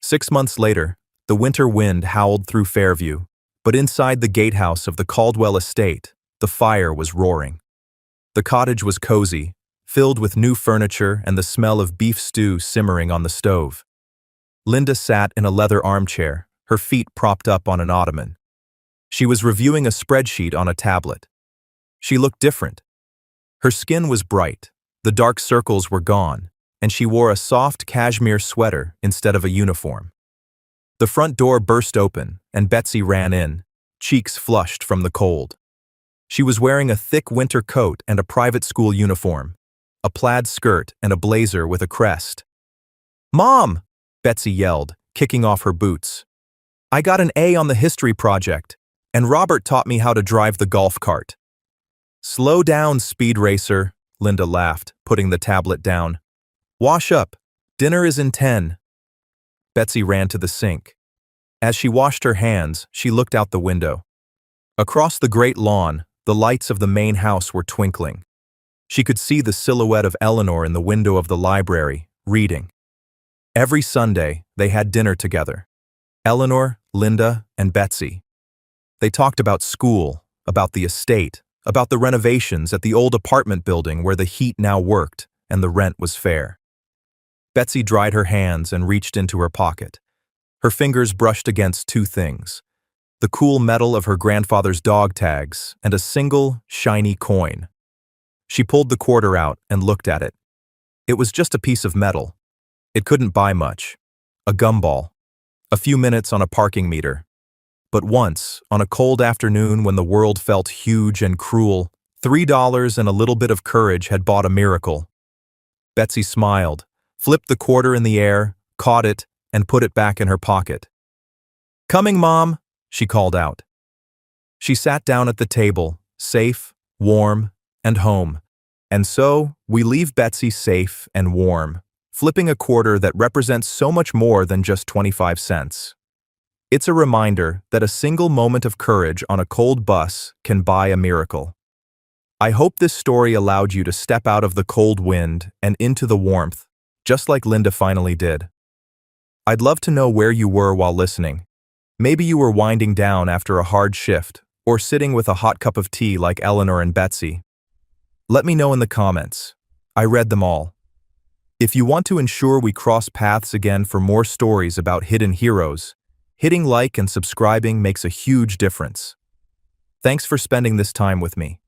6 months later, the winter wind howled through Fairview, but inside the gatehouse of the Caldwell estate, the fire was roaring. The cottage was cozy, filled with new furniture and the smell of beef stew simmering on the stove. Linda sat in a leather armchair, her feet propped up on an ottoman. She was reviewing a spreadsheet on a tablet. She looked different. Her skin was bright, the dark circles were gone, and she wore a soft cashmere sweater instead of a uniform. The front door burst open, and Betsy ran in, cheeks flushed from the cold. She was wearing a thick winter coat and a private school uniform, a plaid skirt and a blazer with a crest. Mom! Betsy yelled, kicking off her boots. I got an A on the history project, and Robert taught me how to drive the golf cart. Slow down, speed racer, Linda laughed, putting the tablet down. Wash up. Dinner is in 10. Betsy ran to the sink. As she washed her hands, she looked out the window. Across the great lawn, the lights of the main house were twinkling. She could see the silhouette of Eleanor in the window of the library, reading. Every Sunday, they had dinner together. Eleanor, Linda, and Betsy. They talked about school, about the estate, about the renovations at the old apartment building where the heat now worked and the rent was fair. Betsy dried her hands and reached into her pocket. Her fingers brushed against two things: the cool metal of her grandfather's dog tags and a single, shiny coin. She pulled the quarter out and looked at it. It was just a piece of metal. It couldn't buy much. A gumball. A few minutes on a parking meter. But once, on a cold afternoon when the world felt huge and cruel, $3 and a little bit of courage had bought a miracle. Betsy smiled, flipped the quarter in the air, caught it, and put it back in her pocket. Coming, Mom, she called out. She sat down at the table, safe, warm, and home. And so, we leave Betsy safe and warm, flipping a quarter that represents so much more than just 25 cents. It's a reminder that a single moment of courage on a cold bus can buy a miracle. I hope this story allowed you to step out of the cold wind and into the warmth, just like Linda finally did. I'd love to know where you were while listening. Maybe you were winding down after a hard shift, or sitting with a hot cup of tea like Eleanor and Betsy. Let me know in the comments. I read them all. If you want to ensure we cross paths again for more stories about hidden heroes, hitting like and subscribing makes a huge difference. Thanks for spending this time with me.